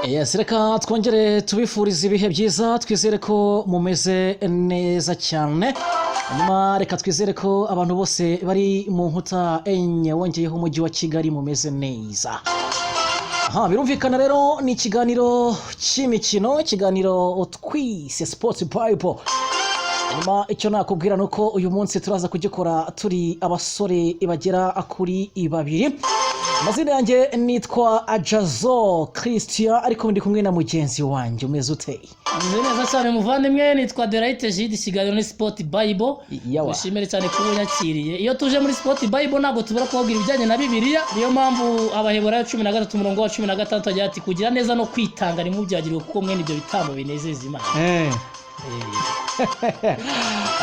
Yes, reka twongere tubifuriza ibihe byiza, twizere ko mumeze neza cyane. Nyuma reka twizere ko abantu bose bari mu nkuta enye wongeyeho umujyi wa Kigali mumeze neza. Birumvikana rero ni ikiganiro cy'imikino, ikiganiro twise Sports Bible. Nyuma icyo nakubwira nuko uyu munsi turaza kugikora turi abasore bagera kuri babiri. Mazina yanjye nitwa AGEZE Christian, ariko ndi kumwe na mugenzi wanjye. Umeze ute? Neza cyane muvandimwe, nitwa Delight Jide. Ikiganiro ni Sport Bible. Dushimire cyane kuba unyakiriye. Iyo tuje muri Sport Bible ntabwo tubura kubabwira ibijyanye na Bibiliya. Niyo mpamvu Abaheburayo 13 umurongo wa 16 agira ati kugira neza no kwitanga ni mubyagirwe kuko mwene ibyo bitambo binezeza Imana.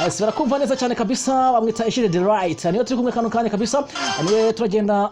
Sibara kumva neza cyane kabisa, bamwita Eshire the right. Niyo turi kumwe kano kanya kabisa. Niwe turagenda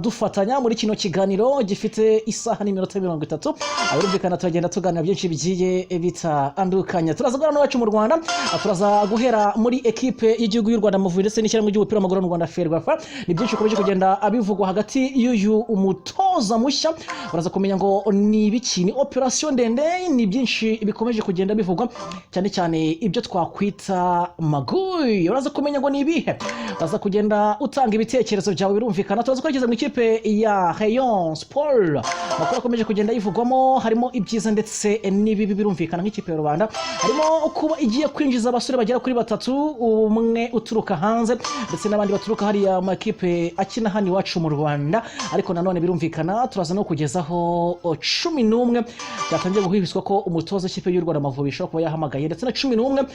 dufatanya muri kino kiganiro gifite isaha n'iminota 30. Birumvikana turagenda tuganira byinshi bigiye bitandukanye. Turaza guhera n'abacu mu Rwanda, turaza guhera muri equipe y'igihugu y'u Rwanda Amavubi ndetse n'ishyirahamwe ry'umupira w'amaguru mu Rwanda Ferwafa. Ni byinshi ukomeje kugenda abivugwa hagati y'uyu umutoza mushya. Uraza kumenya ngo ni ibiki, ni operation ndende, ni byinshi bikomeje kugenda bivugwa cyane cyane ibyo twakwita magui. Uraza kumenya ngo ni ibihe, uraza kugenda utanga ibitekerezo byawe. Birumvikana turaza kugeza mu ikipe ya Rayon Sport. Makuru akomeje kugenda yivugwamo harimo ibyiza ndetse n'ibibi. Birumvikana nk'ikipe ya Rwanda harimo kuba igiye kwinjiza abasore bagera kuri 3, umwe uturuka hanze ndetse n'abandi baturuka hariya mu ikipe akina hano iwacu mu Rwanda. Ariko nanone birumvikana turaza no kugezaho 11 byatangiye guhibiswa ko umutoza w'ikipe y'u Rwanda Amavubi ishobora kuba yahamagaye, ndetse na 11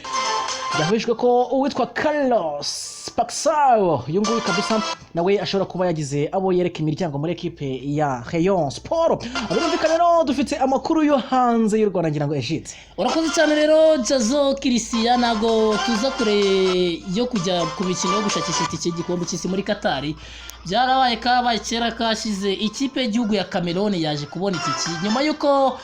yahujwe ko uwitwa Carlos Paxao yunguye kabisa nawe ashobora kuba yagize abo yereka imiryango muri equipe ya Rayon Sport. Birumvikana rero dufite amakuru yo hanze y'u Rwanda ngira ngo Ejide. Urakoze cyane rero Jazo Christian, nago tuza kure yo kujya ku mikino yo gushakisha itike y'igikombe cy'isi muri Qatar. Byarabaye kabaye kera kashize ikipe y'igihugu ya Cameroon yaje kubona itike nyuma yuko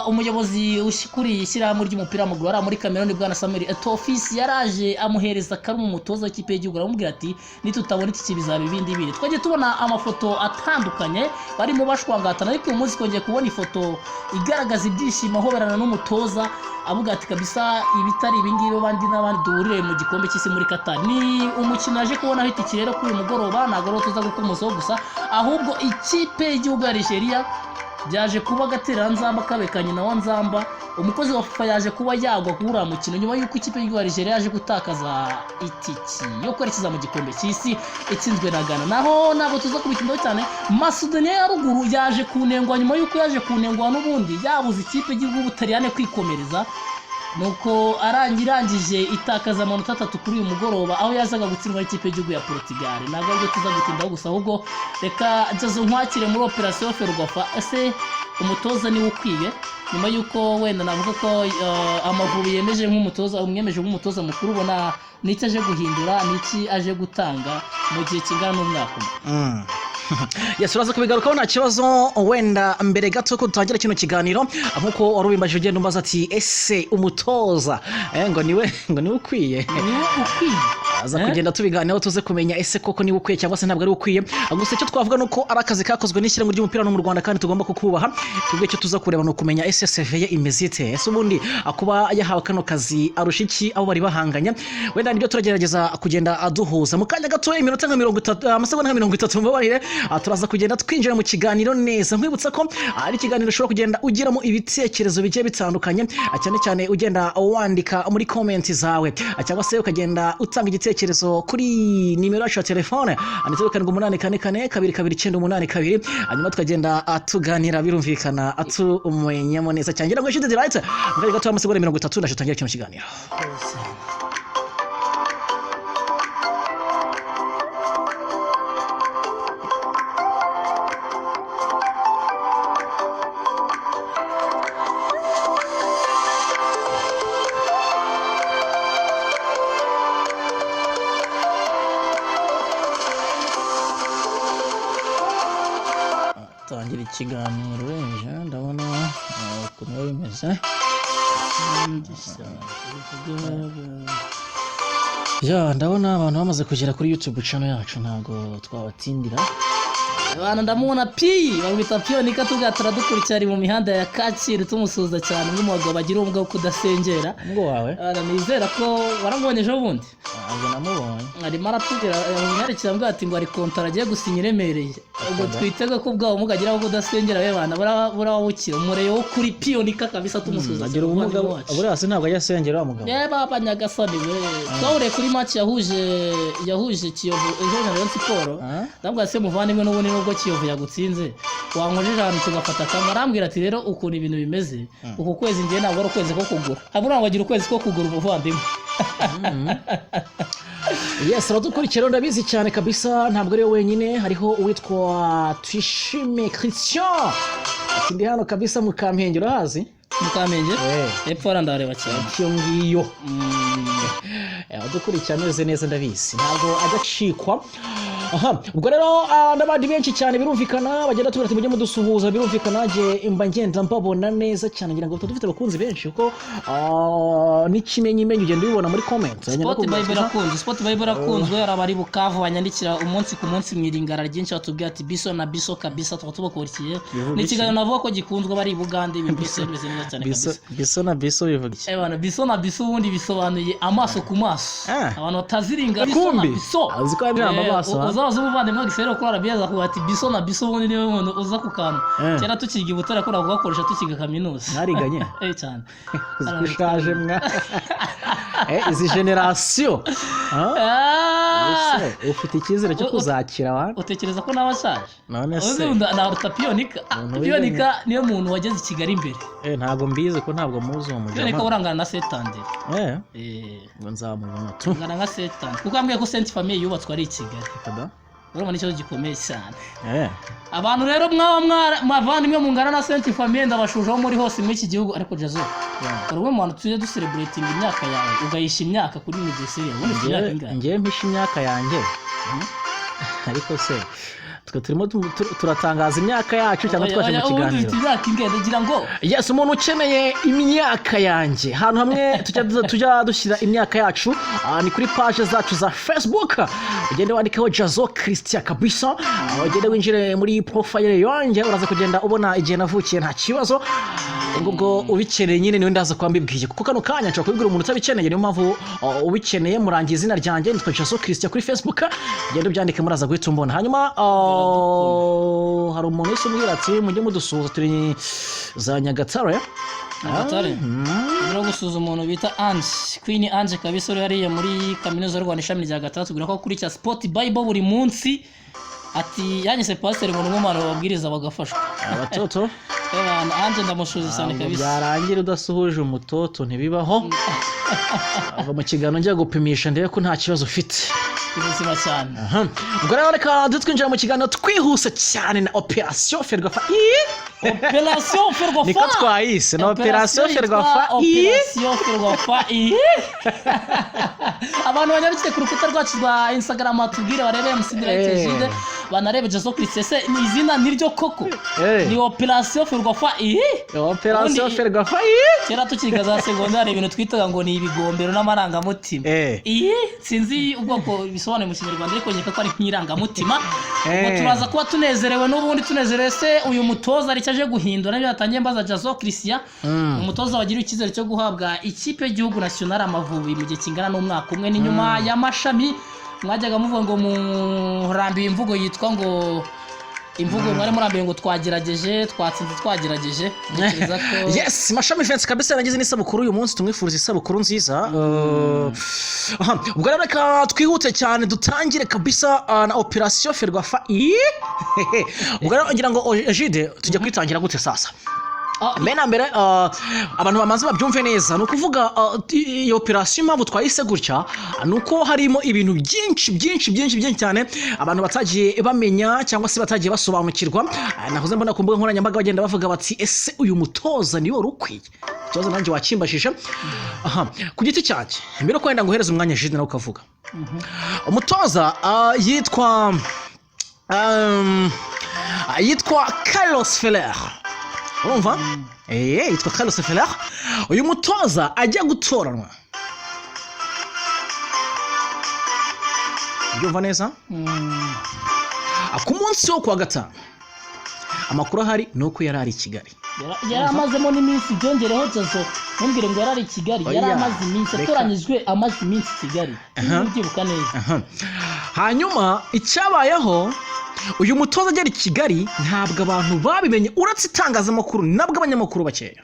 umuyobozi ushikuriye ishyirahamwe ry'umupira w'amaguru ari muri Cameroon bwana Samuel Etofisi yaraje amuhereza karumu umutoza w'ikipe y'igihugu, aramubwira ati nitutabona iki bizaba ibindi biri. Twagiye tubona amafoto atandukanye barimo bashwangatana, ariko uyu munsi twongeye kubona ifoto igaragaza ibyishimo ahoberana n'umutoza avuga ati kabisa ibitari ibingibi bandi n'abandi duhurire mu gikombe cy'isi muri Qatar. Ni umukino aje kubona aho itike rero kuri mugoroba nagoro tuza gukomozaho gusa, ahubwo ikipe y'igihugu ya Nigeria byaje kuba gatera nzamba kabekanye na wanzamba. Umukozi wa FIFA yaje kuba yagwa kuri mukino nyuma yuko ikipe y'u Nigeria yaje gutakaza itiki yo kwerekeza mu gikombe cy'isi itsinzwe na Ghana. Naho nabo tuza kubikindaho cyane, Macedonia ya ruguru yaje kunengwa nyuma yuko yaje kunengwa n'ubundi yabuze ikipe y'igihugu Butaliyane kwikomereza, nuko arangirangije itakaza amanota 3 kuri uyu mugoroba aho yazaga gutsindwa ikipe y'igihugu ya Portugal. Ntabwo ariko tuza gutindaho gusa, ahubwo reka Jazo nkwakire muri operation Ferwafa. Ese umutoza ni ukwiye nyuma yuko wenda navuga ko Amavubi yemeje nk'umutoza, umwemeje nk'umutoza mukuru, ubona n'iki aje guhindura, n'iki aje gutanga mu gihe kingana n'umwaka? Yes, uraza kubigarukaho nta kibazo. Wenda mbere gato ko dutangira kino kiganiro, nkuko warubimbaje ugenda umbaza ati ese umutoza ngo niwe ukwiye, aza kugenda tubiganiraho tuze kumenya ese koko niwe ukwiye cyangwa se ntabwo ari ukwiye. Gusa icyo twavuga nuko arakazi kakozwe n'ishyirahamwe ry'umupira no mu Rwanda kandi tugomba kukubaha. Tubwe icyo tuza kureba no kumenya ese CV ye imeze ite, ese ubundi akuba yahawe kano kazi arusha iki abo bari bahanganya. Wenda nibyo turagerageza kugenda aduhuza mu kanya gato, iminota nka 30 amasegonda nka 30 mbabarire. Turaza kugenda twinjira mu kiganiro neza. Nkwibutsa ko ari ikiganiro ushobora kugenda ugiramo ibitekerezo bigiye bitandukanye, cyane cyane ugenda wandika muri comment zawe, cyangwa se ukagenda utanga igitekerezo kuri nimero yacu ya telefone 0784422982. Hanyuma tukagenda tuganira, birumvikana atumenyamo neza cyane. Ngira ngo Eshide the right mbere gato amasegonda 30 ndatangira kino kiganiro. Tangira ikiganiro ndabona ukuntu bimeze. Ndabona abantu bamaze kugera kuri YouTube channel yacu, ntago twabatindira. Abana ndamubona pi bamwita Piyonika tugatara dukurikira mu mihanda ya Kacyiru tumusuza cyane nk'umugabo bagira ubwo kudasengera ngo wawe nizera ko warambonye ejo bundi ntabwo namubonye arimo aratubwira yamunyarikira mbwa ati ngo ari kontara agiye gusinya iremereye ubwo twitega ko bwawo mugagira ngo kudasengera be bana burawukira umureyo wo kuri Piyonika kabisa tumusuza agira ubumuga abure hasi ntabwo yasengera wa mugabo baba Nyagasani we twahuriye kuri match yahuje Kiyovu ejo na Rayon Sport ndabwo se muvandimwe n'ubundi nubwo Kiyovu yagutsinze wankojeje ahantu tugafata kamwe arambwira ati rero ukuntu ibintu bimeze uko kwezi ngiye ntabwo ari ukwezi ko kugura abura ngo agira ukwezi ko kugura umuvandimwe yes aradukurikira ndabizi cyane kabisa ntabwo ari wenyine hariho uwitwa Twishime Christian ikindi hano kabisa mu Kampenge urahazi Mukamenge epfo arandareba cyane cyo ngiyo adukurikira neza ndabizi ntabwo agacikwa ubwo rero n'abandi benshi cyane birumvikana bagenda tubira tujye mudusuhuza birumvikana nge imba ngenda mbabona neza cyane ngira ngo dufite abakunzi benshi kuko n'ikimenyi ugenda ubibona muri comment Sport Bible akunzwe arabari Bukavu banyandikira umunsi ku munsi mwiringara ryinshi batubwira ati biso na biso kabisa tubakurikiye n'ikiganiro navuga ko gikunzwe bari Bugande ibintu bise bimeze neza cyane kabisa biso na biso bivuga iki bana biso na biso ubundi bisobanuye amaso ku maso abantu bataziringa biso na biso aziko ari amaso uzaza umuvandimwe gisero ko arabiyaza ko ati biso na biso ubundi niwe muntu uza ku kantu cyera tukiga ubutara ko gukoresha tukiga kaminuza nariganye cyane ushaje mwa izi generation ufite ikizere cyo kuzakira abantu utekereza ko nabashaje none se na Piyonika niyo muntu wageze i Kigali imbere ntabwo mbizi ko ntabwo muzi uwo mujama Piyonika urangana na Setande ngo nzamubona tu ngana nka Setande kuko ambwiye ko Sainte Famille yubatswe ari i Kigali urumva nicyo gikomeye cyane abantu rero mwavandimwe mu ngana na Sainte Famille ndabashujeho muri hose muri iki gihugu ariko Jazo urumwe mu bantu tujye ducelebrating imyaka yawe ugayisha imyaka kuri anniversary yawe imyaka ingahe ngiye mpisha imyaka yanjye ariko se twe turimo turatangaza imyaka yacu cyangwa twaje mu kiganiro yes umuntu ukeneye imyaka yanjye ahantu hamwe tujya dushyira imyaka yacu ni kuri page zacu za Facebook ugende wandikaho Jazo Christian kabisa ugende winjire muri profile yanjye uraza kugenda ubona igihe navukiye nta kibazo ubwo ubikeneye nyine niwe ndaza kwambibwiye kuko kano kanya nshaka kubibwira umuntu utabikeneye niyo mpamvu ubikeneye murangiye izina ryanjye nitwa Jazo Christian kuri Facebook ugende ubyandike muraza guhita umbona hanyuma hari umuntu wese umbwira ati mujye mudusuhuza turi za Nyagatare gusuhuza umuntu bita Queen Ange kabisa uri hariya muri kaminuza y'u Rwanda ishami rya gatatu tubwira ko kuri cya Sport Bible buri munsi ati yanyise pastor ngo n'umwana babwiriza bagafashwa abatoto abantu Ange ndamushuza cyane kabisa byarangira udasuhuje umutoto ntibibaho ava mu kiganiro njya gupimisha ndebe ko nta kibazo ufite ubuzima cyane ubwo rero reka twinjira mu kiganiro twihuse cyane na Operation Ferwafa Operation Ferwafa niko twayise na Operation Ferwafa abantu banyarutse ku rukuta rwacu rwa Instagram atubwire barebe musidiraitejide banarebe Jazo Christian ni izina niryo koko ni Operation Ferwafa Operation Ferwafa kera tukiga za segondari ibintu twitaga ngo ni ibigombero n'amarangamutima sinzi ubwoko bisobanuye mu Kinyarwanda ariko nyeka ko ari nk'irangamutima ubwo turaza kuba tunezerewe n'ubundi tunezerewe se uyu mutoza ari cyaje guhindura n'ibyo yatangiye mbaza Jazo Christian umutoza wagira ikizere cyo guhabwa ikipe y'igihugu national Amavubi mu gihe kingana n'umwaka umwe n'inyuma y'amashami mwajyaga muvuga ngo murambiye imvugo yitwa ngo imvugo mwari murambiye ngo twagerageje twatsinze twagerageje ntekereza ko yes Mashami Fence kabisa yagize n'isabukuru uyu munsi tumwifuriza isabukuru nziza ubwo rero reka twihute cyane dutangire kabisa na Operation Ferwafa ubwo rero ngira ngo Ejide tujya kwitangira gute sasa Mena mbere abantu bamaze babyumve neza nukuvuga iyo operation mpamvu twayise gutya nuko harimo ibintu byinshi cyane abantu batagiye bamenya cyangwa se batagiye basobanukirwa nahoze mbona ku mbuga nkoranyambaga bagenda bavuga bati ese uyu mutoza niwe rukwiye ikibazo nanjye wakimbashije ku giti cyanjye mbere ko wenda nguhereza umwanya Jide nawe ukavuga umutoza yitwa Carlos Feller urumva yitwa Carlos Feller uyu mutoza ajya gutoranwa byumva neza ku munsi wo kuwa gatanu amakuru ahari ni uko yari ari i Kigali, yari amazemo n'iminsi byongereho Jazo, ntumbwire ngo yari ari i Kigali, yari amaze iminsi atoranyijwe, amaze iminsi i Kigali, ntibyibuka neza. Hanyuma icyabayeho uyu mutoza agera i Kigali ntabwo abantu babimenye uretse itangazamakuru nabwo abanyamakuru bakeya.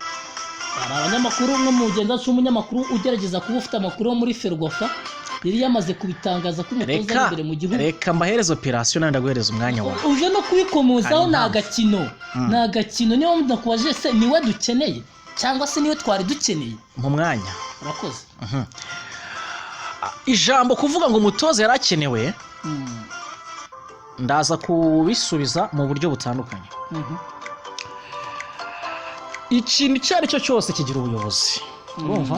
Hari abanyamakuru n'umugenza cy'umunyamakuru ugerageza kuba ufite amakuru muri Ferwafa yari yamaze kubitangaza ko umutoza ari imbere mu gihugu. Reka mbahereza operation nanda guhereza umwanya wawe. Uje no kubikomozaho nta gakino niyo ndakubaje se niwe dukeneye cyangwa se niwe twari dukeneye mu mwanya. Urakoze. Ijambo kuvuga ngo umutoza yarakenewe ndaza kubisubiza mu buryo butandukanye. Ikintu cyari cyo cyose kigira ubuyobozi, urumva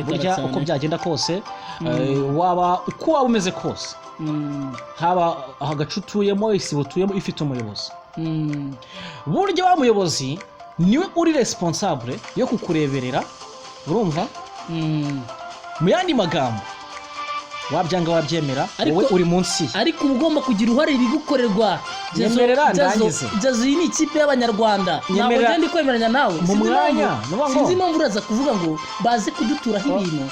burya uko byagenda kose, waba uko waba umeze kose, haba agace utuyemo, isi utuyemo ifite umuyobozi. Burya wa muyobozi niwe uri responsable yo kukureberera, urumva. Mu yandi magambo wabyanga wabyemera wowe uri munsi, ariko ugomba kugira uruhare rigukorerwa. Nyemerera ndangize. Jazo iyi ni ikipe y'Abanyarwanda, ntabwo ngende kwemeranya nawe mu mwanya. Sinzi impamvu uraza kuvuga ngo baze kuduturaho ibintu,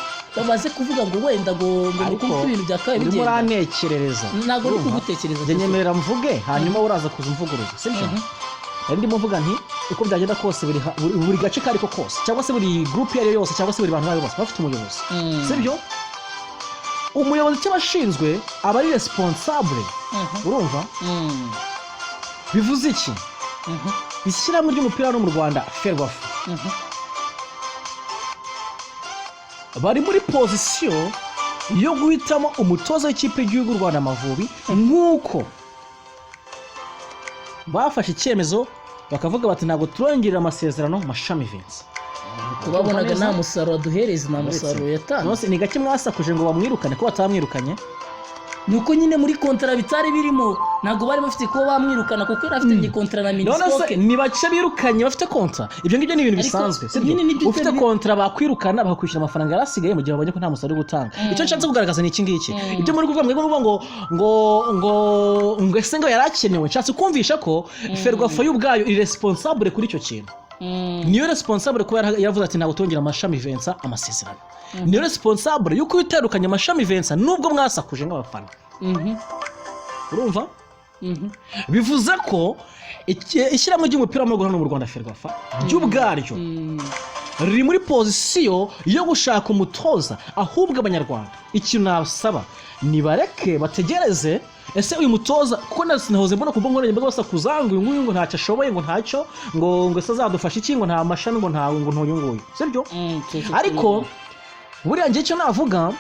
baze kuvuga ngo wenda ngo nuko ibintu byakaye bigenda. Urimo uranekerereza, ntabwo uri kugutekereza. Nyemerera mvuge hanyuma uraza kuzumvuguruza, sibyo? Ndimo mvuga nti uko byagenda kose buri gace kariko kose cyangwa se buri group yari yose cyangwa se buri bantu bose bafite umuyobozi, sibyo? Umuyobozi cy'abashinzwe aba ari responsable, urumva. Bivuze iki? Ishyirahamwe ry'umupira no mu Rwanda Ferwafa bari muri position yo guhitamo umutoza w'ikipe y'igihugu Rwanda Amavubi, nk'uko bafashe icyemezo bakavuga bati ntabwo turongera amasezerano Mashami Vincent. Tubabonaga nta musaruro duhereza, nta musaruro yatanze. Nose ni gake mwasakuje ngo bamwirukane ko batamwirukanye. Nuko nyine muri kontra bitari birimo, ntabwo bari bafite ko bamwirukana kuko yari afite kontra na Minispoke. None ni bace birukanye bafite kontra. Ibyo ngibyo ni ibintu bisanzwe, sibyo? Ufite kontra bakwirukana bakwishyura amafaranga yarasigaye mu gihe babonye ko nta musaruro gutanga. Icyo nshatse kugaragaza ni iki ngiki. Ibyo muri kuvuga ngo ese ngo yarakenewe, nshatse kumvisha ko Ferwafa y'ubwayo iri responsable kuri icyo kintu. Niyo responsable ko yaravuze ati ntabwo tongera Mashami Vincent amasezerano. Niyo responsable yuko bitandukanye Mashami Vincent nubwo mwasakuje nk'abafana. Urumva? Bivuze ko ishyirahamwe ry'umupira w'amaguru hano mu Rwanda Ferwafa ry'ubwaryo riri muri position yo gushaka umutoza, ahubwo Abanyarwanda ikintu nabasaba nibareke bategereze. Ese uyu mutoza kuko nahoze mbona kumva nkoranyambaga basakuza ngo uyu nguyu ngo ntacyo ashoboye, ngo ntacyo ngo se azadufasha iki, ngo nta mashami, ngo ntawe, ngo ntuyu nguyu, sibyo? Ariko buriya ngiye icyo navuga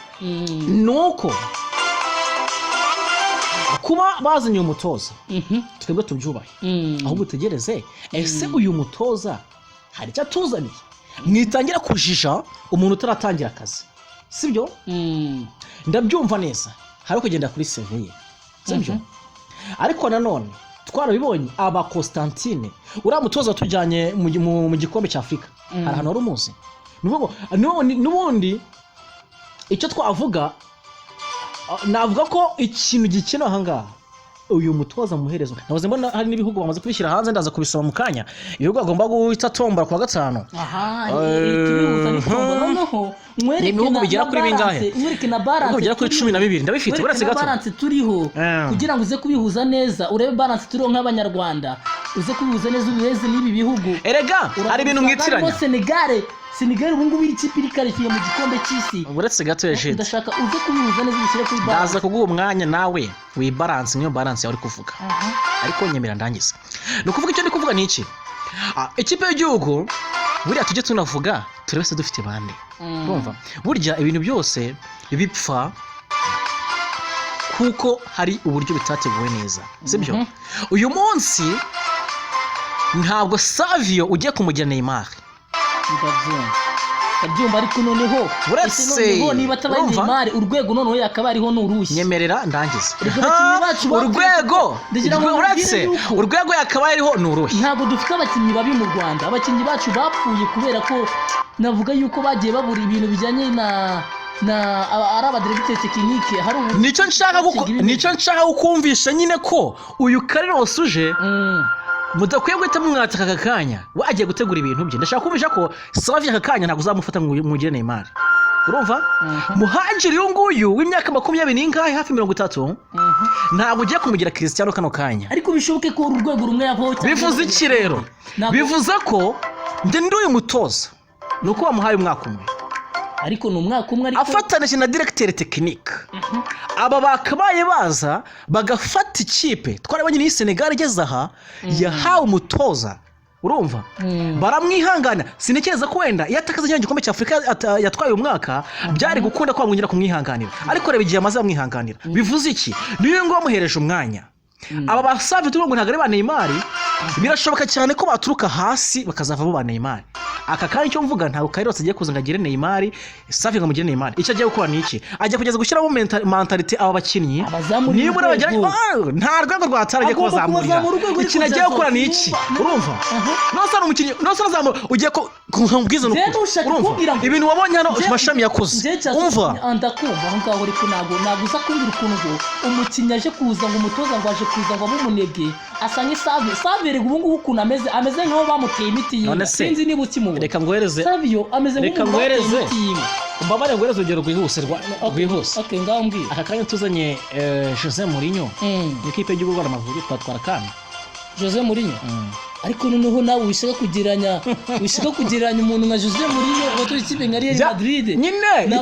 nuko kuba bazanye umutoza twebwe tubyubahe, ahubwo utegereze ese uyu mutoza hari icyo atuzaniye. Mwitangira kujisha umuntu utaratangira akazi, sibyo? Ndabyumva neza, hari kugenda kuri CV ye, sibyo? Ariko nanone twarabibonye aba Constantine uriya mutoza watujyanye mu gikombe cya Afurika, hari ahantu wari umuzi. N'ubundi icyo twavuga navuga ko ikintu gikenewe ahangaha uyu mutoza muherezo. Nahoze mbona hari n'ibihugu bamaze kubishyira hanze, ndaza kubisoma mu kanya. Ibihugu agomba guhita tombora kwa gatanu. Ni ibihugu bigera kuri bingahe? Ibihugu bigera kuri 12. Ndabifite uretse gato balance turiho kugira ngo uze kubihuza neza, urebe balance turiho nk'Abanyarwanda, uze kubihuza neza ubiheze n'ibi bihugu. Erega hari ibintu mwitiranya. Senegal ubu ngubu iri kipe iri karifiye mu gikombe cy'isi. Uretse gato yashije. Ndashaka uze kubihuza neza ubishyire kuri balance. Ndaza kuguha umwanya nawe wi balance niyo balance yawe uri kuvuga. Ariko nyemera ndangiza. Nukuvuga icyo ndi kuvuga ni iki? Ikipe y'igihugu buriya tujye tunavuga turese dufite bande. Urumva? Burya ibintu byose bipfa kuko hari uburyo bitateguwe neza, sibyo? Uyu munsi ntabwo Savio ugiye kumugira Neymar. Ndabyumva ariko noneho uretse niba atabaye Neymar urwego noneho yakaba ariho n'urushyi. Nyemerera ndangiza. Urwego uretse urwego yakaba ariho n'urushyi. Ntabwo dufite abakinnyi babi mu Rwanda. Abakinnyi bacu bapfuye kubera ko navuga yuko bagiye babura ibintu bijyanye ari abadiregiteri tekinike hari nicyo nshaka gukumvisha nyine ko uyu Carlos uje mudakwiye guhita mwataka aka kanya wagiye gutegura ibintu bye. Ndashaka kumvisha ko Savi aka kanya ntabwo uzamufata mu gihe Neymar. Urumva muhajiri uyu nguyu w'imyaka 20 n'ingahe hafi 30 ntabwo ugiye kumugira Cristiano kano kanya, ariko bishoboke ko urwego rumwe yaho. Bivuze iki rero? Bivuze ko nde ndi uyu mutoza nuko bamuhaye umwaka umwe, ariko ni umwaka umwe ariko afatanije na directeur technique. Aba bakabaye baza bagafata ikipe twarabanye ni Senegal igeze aha yahawe umutoza. Urumva baramwihangana. Sinekeza ko wenda yatakaza cyane igikombe cya Afrika yatwaye umwaka byari gukunda ko bamwinjira kumwihanganira, ariko reba igihe amaze amwihanganira. Bivuze iki? Niyo ngo bamuhereje umwanya. Aba basavi tuvuga ngo ntagare ba Neymar, birashoboka cyane ko baturuka hasi bakazava ba Neymar. Aka kanya cyo mvuga ntabwo Carlos agiye kuza ngagire Neymar, Savi ngamugire Neymar. Icyo agiye gukora ni iki? Ajya kugeza gushyiramo mentality aba bakinnyi. Niba urabagera nta rwego rwataragiye kubazamurira. Ikintu agiye gukora ni iki? Urumva? Nosana umukinnyi, nosana zamu ugiye ko nkubwiza no. Urumva? Ibintu wabonye hano mashami yakoze. Umva? Andakumva aho ngaho ariko ntabwo uza kumbira ukuntu ngo umukinnyi aje kuza ngo umutoza ngo aje kuza ngo amumunege asanye Savi rego ubu ngubu ukuntu ameze nkaho bamuteye imiti yiwe. Sinzi niba ukimubona. Reka ngwereze. Savio ameze nk'umugwereze. Mbabare ngwereze urugero rwihuse rwihuse. Okay, ngaho mbwira. Aka kanya tuzanye Jose Mourinho. Ikipe y'Igihugu y'Amavubi twatwara kana. Jose Mourinho. Ariko noneho nawe wishaka kugeranya umuntu nka Jose Mourinho wato ikipe nka Real Madrid. Nyine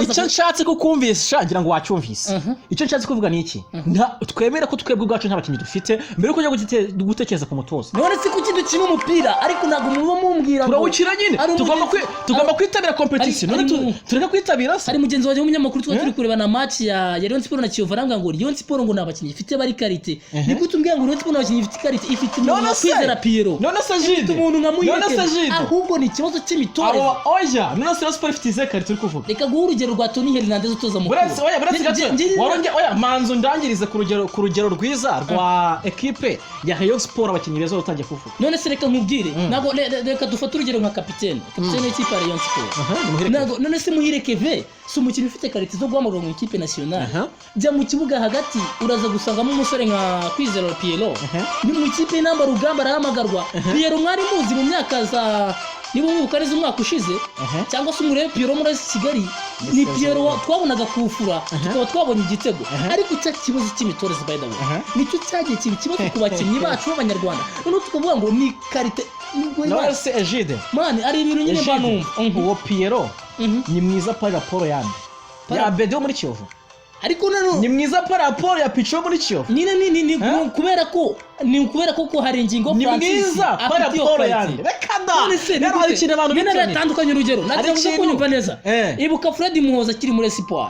icyo nshatse kukumvisha ngira ngo wacyumvise. Icyo nshatse kuvuga ni iki? Twemera ko twebwe ubwacu ntabakinnyi dufite mbere ko kujya gutekereza ku mutoza. None se kuki dukina umupira ariko ntabwo muba mumbwira ngo turawukira nyine tugomba kwitabira competition. None tureka kwitabira se. Ari mugenzi waje w'umunyamakuru twa turi kureba na match ya Rayon Sport na Kiyovu aranga ngo Rayon Sport ngo nabakinnyi ifite bari karite. Ni gutumbwira ngo Rayon Sport nabakinnyi ifite karite ifite kwizera Piero. None se Jide umuntu nkamuyeke ahubwo ni ikibazo cy'imitoreze. Oya none se Sport ifite ize karite uri kuvuga. Reka guha urugero rwa Tony Hernandez utoza mukuru. Waronge manzo ndangirize ku rugero rwiza rwa equipe ya Rayon Sport abakinnyi beza utangiye kuvuga. None se reka nkubwire nago reka dufate urugero nka kapitene y'ikipe ya Rayon Sport. Nago none se Muhire Keve si umukinnyi ufite karite zo guhamagara mu ikipe nationale. Jya mu kibuga hagati uraza gusangamo umusore nka Kwizera Piero. Ni mu ikipe namba rugamba arahamagarwa. Piero mwari muzi mu myaka za niba mubukariza umwaka ushize cyangwa se umurebe Piero muri Kigali ni Piero twabonaga kufura tukaba twabonye igitego. Ariko cya kibazo cy'imitoreze by the way nicyo cyagiye kibazo ku bakinnyi bacu b'Abanyarwanda. None tukavuga ngo ni karite no se Ejide man ari ibintu nyine banumva uwo Piero ni mwiza pa raporo yandi ya Bedo muri Kiyovu. Ariko nano ni mwiza pa raporo ya Picho muri Kiyovu. Ni kubera ko hari ingingo Francis. Ni mwiza pa raporo yandi. Rekada. Rero hari ikintu abantu bitandukanye urugero. Nagize ko kunyumva neza. Ibuka Fred Muhoza akiri muri Espoir.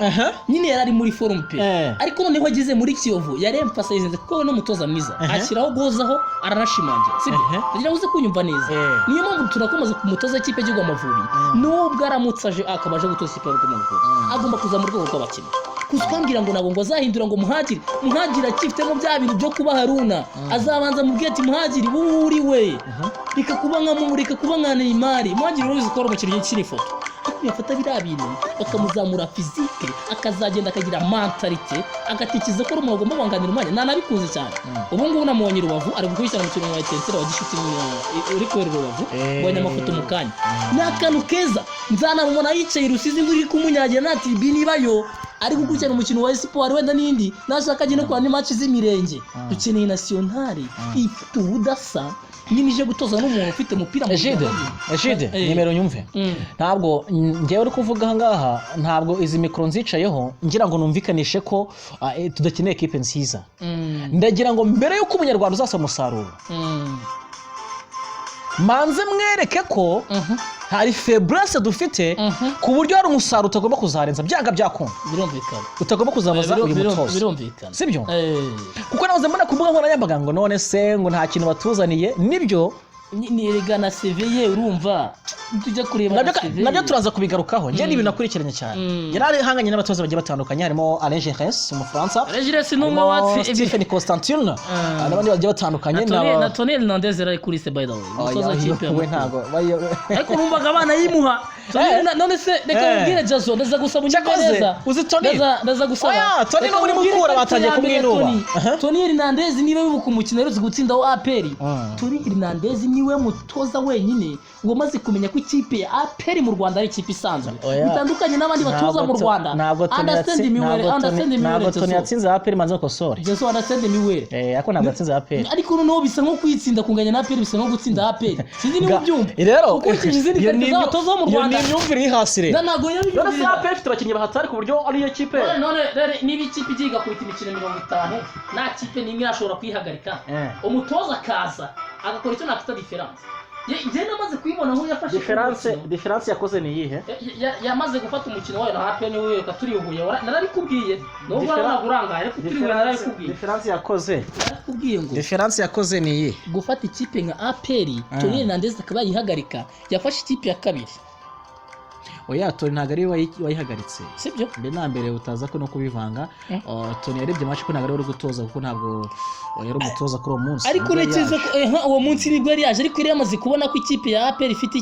Nyine yari muri forum pe. Ariko noneho agize muri Kiyovu yari emphasize ko no mutoza mwiza. Ashyiraho gozaho aranashimangira. Sibyo? Kugira ngo uze kunyumva neza. Niyo mpamvu turakomaza ku mutoza ikipe y'Igihugu Amavubi. Nubwo aramutsaje akabaje gutoza ikipe y'Igihugu Amavubi. Agomba kuza mu rwego rw'abakinnyi. Kuzwambira ngo nabo ngo azahindura ngo muhagiri akifitemo bya bintu byo kuba Haruna azabanza mubwiye ati muhagiri uri we reka kuba nka Neymar. Muhagiri wese ukora umukiriya cy'iri foto yafata biriya bintu bakamuzamura physique akazagenda akagira mentalite agatikiza ko umuntu agomba kubanganira umwanya nanabikunze cyane. Ubu ngubu namubonye Rubavu ari gukurikirana umukino wa Etensera wa gishuti uri kwera Rubavu mbonye amafoto mu kanya n'akantu keza nzanamubona yicaye Rusizi nguri kumunyagira nati binibayo ari gukurikirana umukino wa Espoir wenda n'indi nashaka agenda kwa ni match z'imirenge dukeneye nationale ifite ubudasa nimije gutoza n'umuntu ufite umupira mu Ejide nimero nyumve ntabwo ngiye uri kuvuga aha ngaha ntabwo izi mikro nzicayeho ngira ngo numvikanishe ko tudakeneye equipe nziza. Ndagira ngo mbere yuko umunyarwanda uzasa umusaruro manze mwereke ko hari faiblesse dufite ku buryo hari umusaruro utagomba kuzarenza byanga byakunda. Birumvikana utagomba kuzabaza uyu mutoza. Birumvikana sibyo? Kuko nahoze mbona ku mbuga nkoranyambaga ngo none se ngo nta kintu batuzaniye. Nibyo ni regana CV ye urumva tujya kureba nabyo turaza kubigarukaho. Ngiye ni ibintu nakurikiranye cyane. Yari hanganye n'abatoza bagiye batandukanye harimo Alain Giresse mu Faransa. Alain Giresse n'umwe watsi Stephen Constantine n'abandi bagiye batandukanye na Tony Hernandez ari kuri se by the way. Umutoza w'ikipe we ntago ariko numvaga abana yimuha none se reka mubwire Jazo ndaza gusaba neza uzi Tony ndaza gusaba oya Tony no muri mukura batangiye kumwinuba Tony Hernandez niwe wibuka umukino rero gutsindaho APR Tony Hernandez niwe mutoza wenyine ngo maze kumenya ko ikipe ya APR mu Rwanda ari ikipe isanzwe bitandukanye n'abandi batoza mu Rwanda understand ntabwo Tony yatsinze APR manze kosore Jazo understand miwere ako ntabwo yatsinze APR ariko noneho bisa nko kwitsinda kunganya na APR bisa nko gutsinda APR sinzi niba ubyumva rero ukurikije izindi karita z'abatoza mu Rwanda ni imyumvire iri hasi rero ntabwo yabivuze none se APR ifite abakinnyi bahatari ku buryo ari iyo kipe none niba ikipe igiga kubita imikino 50 nta kipe nimwe yashobora kwihagarika umutoza kaza agakora icyo nakita difference je namaze kwibona aho yafashe difference yakoze ni yihe yamaze gufata umukino wayo na APR niwe katurihuye narabikubwiye nubwo nagurangaye ariko turiwe narabikubwiye difference yakoze narabikubwiye ngo difference yakoze ni yihe gufata ikipe nka APR Tony Hernandez akaba yihagarika yafashe ikipe ya kabiri oya Tony ntago ari wayihagaritse sibyo mbe nambere utaza ko no kubivanga Tony yarebye match ko ntago ari gutoza kuko ntabwo yari umutoza kuri uwo munsi ariko nekeza ko uwo munsi nibwo yari yaje ariko yari yamaze kubona ko ikipe ya APR ifite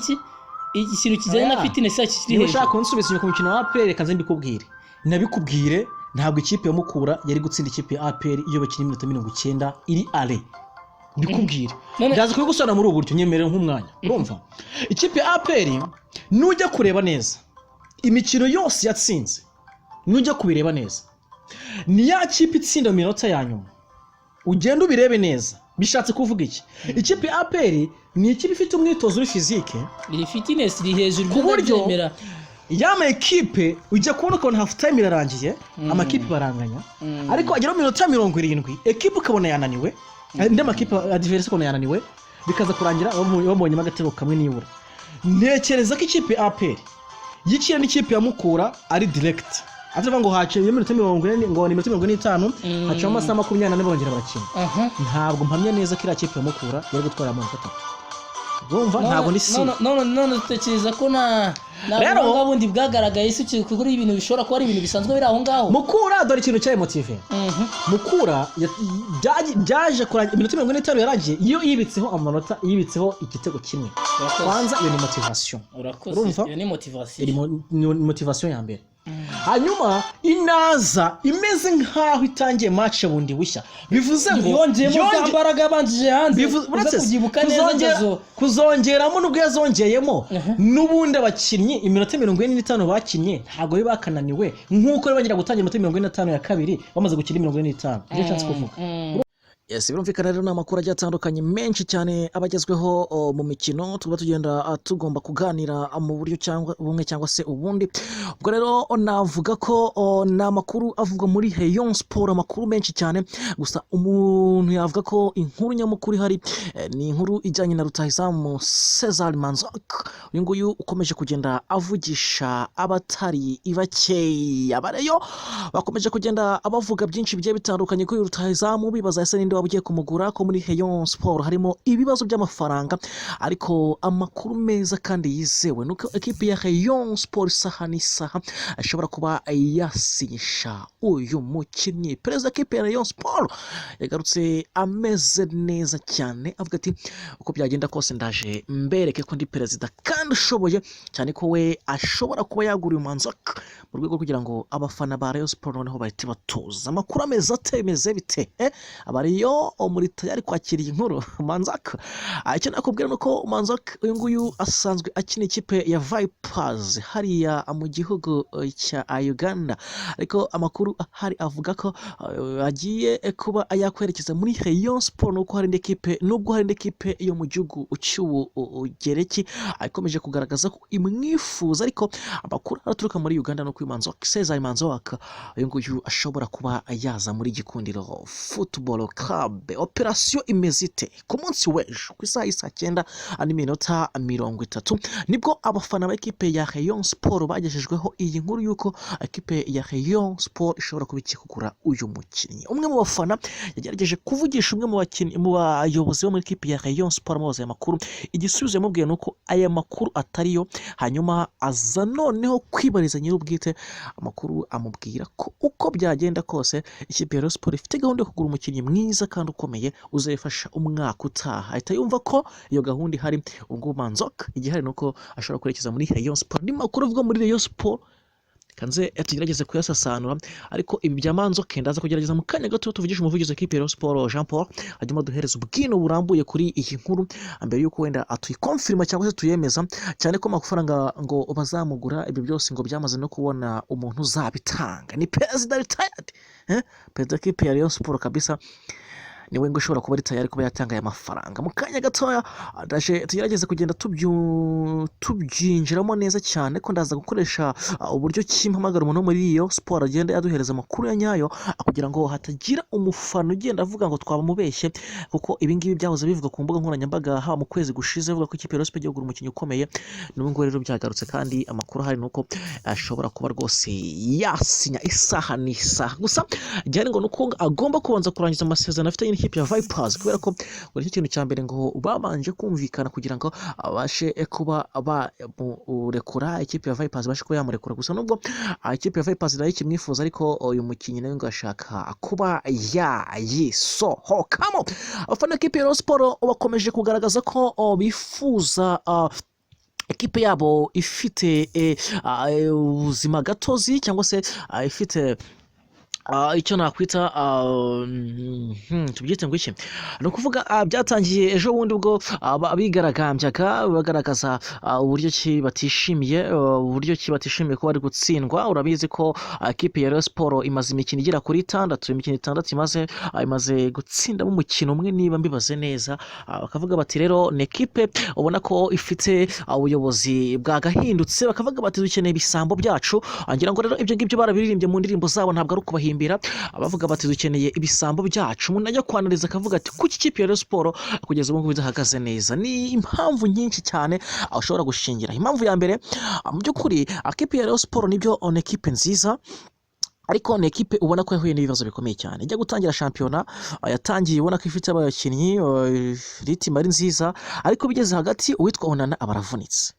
ikintu kijyanye na fitness kiri hejuru ushaka kunsubiza ku mukino wa APR kanze mbikubwire nabikubwire ntabwo ikipe ya Mukura yari gutsinda ikipe ya APR iyo bakina iminota 90 iri ale bikubwire ndaza kubigusana muri ubu buryo nyemerera nk'umwanya urumva ikipe ya APR nujya kureba neza imikino yose yatsinze nujya kubireba neza ni ya kipe itsinda mu minota ya nyuma ugenda ubirebe neza bishatse kuvuga iki ikipe ya APR ni ikipe ifite umwitozo uri physique iri fitness iri hejuru ku buryo yama ekipe ujya kubona ko half time irarangiye amakipe baranganya ariko agera mu minota 70 ekipe ukabona yananiwe andi makipe adverse ko yananiwe bikaza kurangira babonye agatego kamwe nibura ntekereza ko ikipe APR yikira n'ikipe ya Mukura ari direct atava ngo haciye iminota 40 ngo ni iminota 45 haciye amasaha 24 bongera barakina ntabwo mpamya neza ko ira kipe ya Mukura yari gutwara mu 3 urumva ntabwo ni si none dutekereza ko rero ngabundi bwagaragaye isi kuri ibintu bishobora kuba ari ibintu bisanzwe biri aho ngaho Mukura dore ikintu cya motive Mukura byaje kuranga iminota 45 yarangiye iyo yibitseho amanota yibitseho igitego kimwe kwanza iyo ni motivation urumva iyo ni motivation motivation ya mbere hanyuma inaza imeze nkaho itangiye match bundi bushya bivuze ngo yongeyemo zambaraga banjije hanze kugibuka neza kuzongeramo nubwo yazongeyemo nubundi abakinnyi iminota 45 bakinnye ntago bibakananiwe nkuko bagira gutangira iminota 45 ya kabiri bamaze gukina 45 byo chance kuvuga Yes, birumvikana rero n'amakuru agiye atandukanye menshi cyane abagezweho mu mikino tuba tugenda tugomba kuganira mu buryo cyangwa bumwe cyangwa se ubundi. Ubwo rero navuga ko n'amakuru avugwa muri Rayon Sport, amakuru menshi cyane, gusa umuntu yavuga ko inkuru nyamukuru hari ni inkuru ijyanye na rutahizamu Cesar Manzok. Uyu nguyu ukomeje kugenda avugisha abatari ibakeye, abareyo bakomeje kugenda abavuga byinshi bigiye bitandukanye kuri rutahizamu, bibaza ese ninde wabugiye kumugura ko muri Rayon Sport harimo ibibazo by'amafaranga, ariko amakuru meza kandi yizewe nuko ekipe ya Rayon Sport isaha n'isaha ashobora kuba yasinyisha uyu mukinnyi. Perezida ekipe ya Rayon Sport yagarutse ameze neza cyane, avuga ati uko byagenda kose ndaje mbereke ko ndi perezida kandi ushoboye cyane, ko we ashobora kuba yagura uyu Manzok mu rwego kugira ngo abafana ba Rayon Sport noneho bahite batuza. Amakuru ameze atemeze bite abariyo muri tayari kwakira inkuru Manzok. Icyo nakubwira nuko Manzok uyu nguyu asanzwe akina ikipe ya Vipers hariya mu gihugu cya Uganda, ariko amakuru hari avuga ko agiye kuba yakwerekeza muri Rayon Sport, nuko hari ekipe nubwo hari ekipe yo mu gihugu Gereki akomeje kugaragaza ko imwifuza, ariko amakuru araturuka muri Uganda no Manzok, Cesar Manzok uyu nguyu ashobora kuba yaza muri Gikundiro Football Club. Operation imezite ku munsi w'ejo ku isaha y'isa 9:30 nibwo abafana ba ekipe ya Rayon Sport bagejejweho iyi nkuru yuko ekipe ya Rayon Sport ishobora kubikikugura uyu mukinnyi. Umwe mu bafana yagerageje kuvugisha umwe mu bakinnyi mu bayobozi bo muri ekipe ya Rayon Sport amaze amakuru, igisubizo yamubwiye nuko aya makuru atariyo, hanyuma aza noneho kwibariza nyir'ubwite amakuru amubwira ko uko byagenda kose ikipe ya Rayon Sport ifite gahunda yo kugura umukinnyi mwiza mwiza kandi ukomeye uzayifasha umwaka utaha. Ahita yumva ko iyo gahunda ihari, ubwo Manzoka igihari nuko ashobora kwerekeza muri Rayon Sport. Ni makuru avuga muri Rayon Sport kanze tugerageze kuyasasanura, ariko ibi bya Manzoka ndaza kugerageza mu kanya gato tuvugisha umuvugizi w'ikipe ya Rayon Sport Jean Paul, hanyuma duhereza ubwino burambuye kuri iyi nkuru mbere yuko wenda atuyikonfirma cyangwa se tuyemeza, cyane ko amafaranga ngo bazamugura ibyo byose ngo byamaze no kubona umuntu uzabitanga. Ni president retired, perezida w'ikipe ya Rayon Sport kabisa, niwe ngo ushobora kuba ari tayari kuba yatanga aya mafaranga. Mu kanya gatoya ndaje tugerageze kugenda tubyinjiramo neza cyane, ko ndaza gukoresha uburyo kimpamagara umuntu muri iyo sport agenda yaduhereza amakuru ya nyayo, kugira ngo hatagira umufano ugenda avuga ngo twabamubeshye, kuko ibi ngibi byahoze bivuga ku mbuga nkoranyambaga ha mu kwezi gushize avuga ko ikipe ya Rayon Sport yagura umukinnyi ukomeye. N'ubwo rero byagarutse, kandi amakuru hari nuko ashobora kuba rwose yasinya isaha n'isaha. Gusa cyane ngo nuko agomba kubanza kurangiza amasezerano afite ikipe ya Vipers, kubera ko buri kintu cya mbere ngo babanje kumvikana kugira ngo abashe kuba bamurekura, ikipe ya Vipers bashe kuba yamurekura. Gusa nubwo ikipe ya Vipers nayo kimwifuza, ariko uyu mukinnyi nawe ngo ashaka kuba yayisohokamo. Abafana ikipe ya Sport bakomeje kugaragaza ko bifuza ikipe yabo ifite ubuzima gatozi, cyangwa se ifite icyo nakwita tubyite ngo iki, ni ukuvuga byatangiye ejo bundi ubwo abigaragambyaga bagaragaza uburyo ki batishimiye ko bari gutsindwa. Urabizi ko ikipe ya Rayon Sport imaze imikino igera kuri 6, imikino 6 imaze gutsindamo umukino umwe niba mbibaze neza. Bakavuga bati rero ni ekipe ubona ko ifite ubuyobozi bwagahindutse, bakavuga bati dukeneye ibisambo byacu. Ngira ngo rero ibyo ngibyo barabiririmbye mu ndirimbo zabo, ntabwo ari ukubahimbira. Abavuga bati dukeneye ibisambo byacu. Umuntu ajya kwanariza akavuga ati kuki ikipe ya Rayon Sport kugeza ubu ngubu idahagaze neza. Ni impamvu nyinshi cyane ushobora gushingira. Impamvu ya mbere, mu by'ukuri ikipe ya Rayon Sport nibyo ni ekipe nziza, ariko ni ekipe ubona ko yahuye n'ibibazo bikomeye cyane. Ijya gutangira shampiyona yatangiye ubona ko ifite abakinnyi ritime ari nziza, ariko bigeze hagati uwitwa Onana abaravunitse.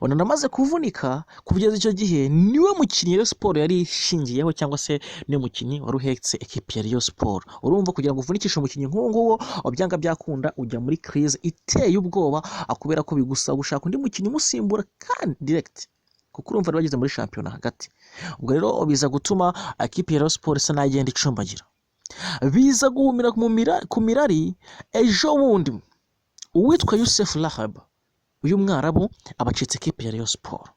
Onana amaze kuvunika, kugeza icyo gihe niwe mukinnyi Rayon Sport yari ishingiyeho, cyangwa se niwe mukinnyi wari uhetse ekipe ya Rayon Sport. Urumva kugira ngo uvunikishe umukinnyi nk'uwo nguwo byanga byakunda ujya muri crise iteye ubwoba, kubera ko bigusa gushaka undi mukinnyi umusimbura kandi direct, kuko urumva bageze muri shampiyona hagati. Ubwo rero biza gutuma ekipe ya Rayon Sport isa n'agenda icumbagira, biza guhumira ku mirari. Ejo bundi uwitwa Youssef Lahab, uyu mwarabu, abacitse ekipe ya Rayon Sport.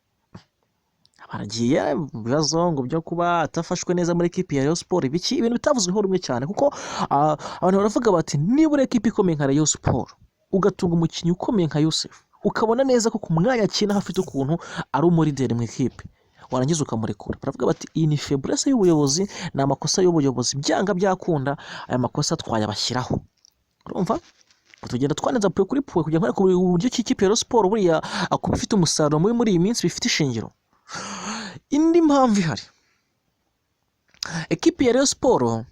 Baragiye bibazo ngo byo kuba atafashwe neza muri ekipe ya Rayon Sport, ibiki ibintu bitavuzweho rumwe cyane, kuko abantu baravuga bati nibura ekipe ikomeye nka Rayon Sport ugatunga umukinnyi ukomeye nka Youssef, ukabona neza ko ku mwanya akina hafite ukuntu ari umulideri mu ekipe, warangiza ukamurekura. Baravuga bati iyi ni faiblesse y'ubuyobozi, ni amakosa y'ubuyobozi, byanga byakunda aya makosa twayabashyiraho. Urumva tugenda twaneza kuri puwe kugira ngo uburyo ikipe ya Rayon Sport buriya akuba ifite umusaruro muri iyi minsi bifite ishingiro. Indi mpamvu ihari, ekipe ya Rayon Sport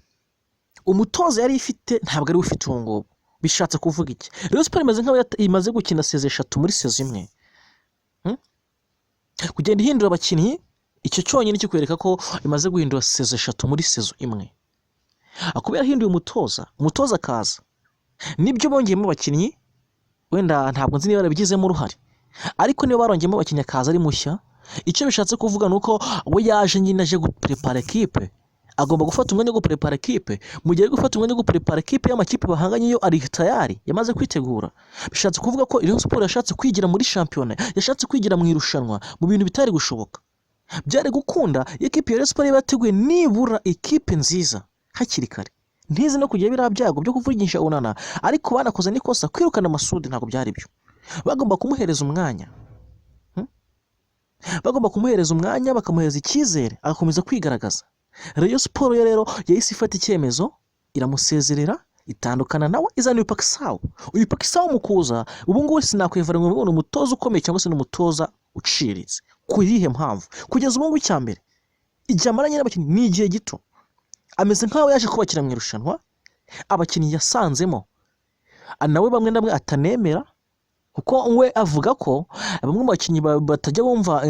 umutoza yari ifite ntabwo ari ufite uwo nguwo. Bishatse kuvuga iki? Rayon Sport imeze nk'aho imaze gukina sezo 3 muri sezo imwe, kugenda ihindura abakinnyi. Icyo cyonyine kikwereka ko imaze guhindura sezo 3 muri sezo imwe. Akubera hinduye umutoza akaza, nibyo bongeyemo abakinnyi, wenda ntabwo nzi niba barabigizemo uruhare, ariko niba barongeyemo abakinnyi akaza ari mushya, icyo bishatse kuvuga nuko we yaje nyine aje guprepara ekipe. Agomba gufata umwanya wo guprepara ekipe. Mu gihe gufata umwanya wo guprepara ekipe y'amakipe bahanganye yo ari tayari yamaze kwitegura. Bishatse kuvuga ko Rayon Sport yashatse kwigira muri shampiyona, yashatse kwigira mu irushanwa, mu bintu bitari gushoboka. Byari gukunda ekipe ya Rayon Sport yateguye nibura ekipe nziza hakiri kare, ntize no kugira biriya byago byo kuvugisha Onana, ariko banakoze n'ikosa kwirukana Masudi. Ntabwo byari byo, bagomba kumuhereza umwanya, bakamuhereza icyizere agakomeza kwigaragaza. Rayon Sport rero yahise ifata icyemezo, iramusezerera, itandukana nawe, izana uyu Pakisawu mukuza. Ubu ngubu sinakwivara ngo mbone umutoza ukomeye cyangwa se n'umutoza uciriritse. Kuri ihe mpamvu kugeza ubu ngubu cyambere igihe amaranye n'abakinnyi ni igihe gito, ameze nkaho yaje kubakira mu irushanwa. Abakinnyi yasanzemo nawe bamwe na bamwe atanemera, kuko we avuga ko bamwe mu bakinnyi batajya bumva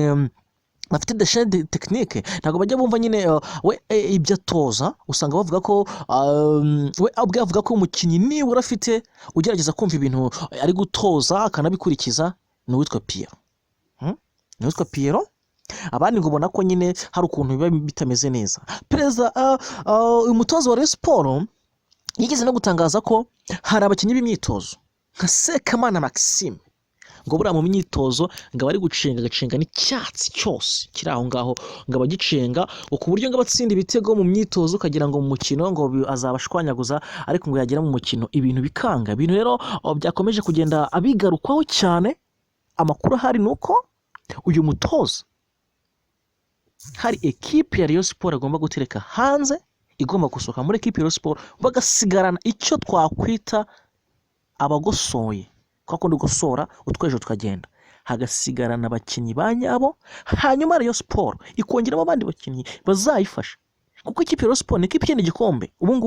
bafite deshe tekinike ntabwo bajya bumva nyine we ibyo atoza usanga bavuga ko we ubwe avuga ko umukinnyi nibura afite ugerageza kumva ibintu ari gutoza akanabikurikiza ni uwitwa Pierrot abandi ngo ubona ko nyine hari ukuntu biba bitameze neza. Perezida uyu mutoza wa Rayon Sports yigeze no gutangaza ko hari abakinnyi b'imyitozo nka Sekamana Maxime ngo buriya mu myitozo ngo bari gucenga agacenga n'icyatsi cyose kiri aho ngaho ngo abagicenga ku buryo ngo abatsinda ibitego mu myitozo ukagira ngo mu mukino ngo azabashwanyaguza ariko ngo yagera mu mukino ibintu bikanga. Ibintu rero byakomeje kugenda abigarukwaho cyane. Amakuru ahari nuko uyu mutoza hari ekipe ya Rayon Sports agomba gutereka hanze, igomba gusohoka muri ekipe ya Rayon Sports bagasigarana icyo twakwita abagosoye kwa kundi gusora utwejo tukagenda, hagasigarana abakinnyi ba nyabo, hanyuma Rayon Sports ikongeramo abandi bakinnyi bazayifasha kuko ikipe ya Rayon Sports ni ikipe y'IGIKOMB ubu ngubu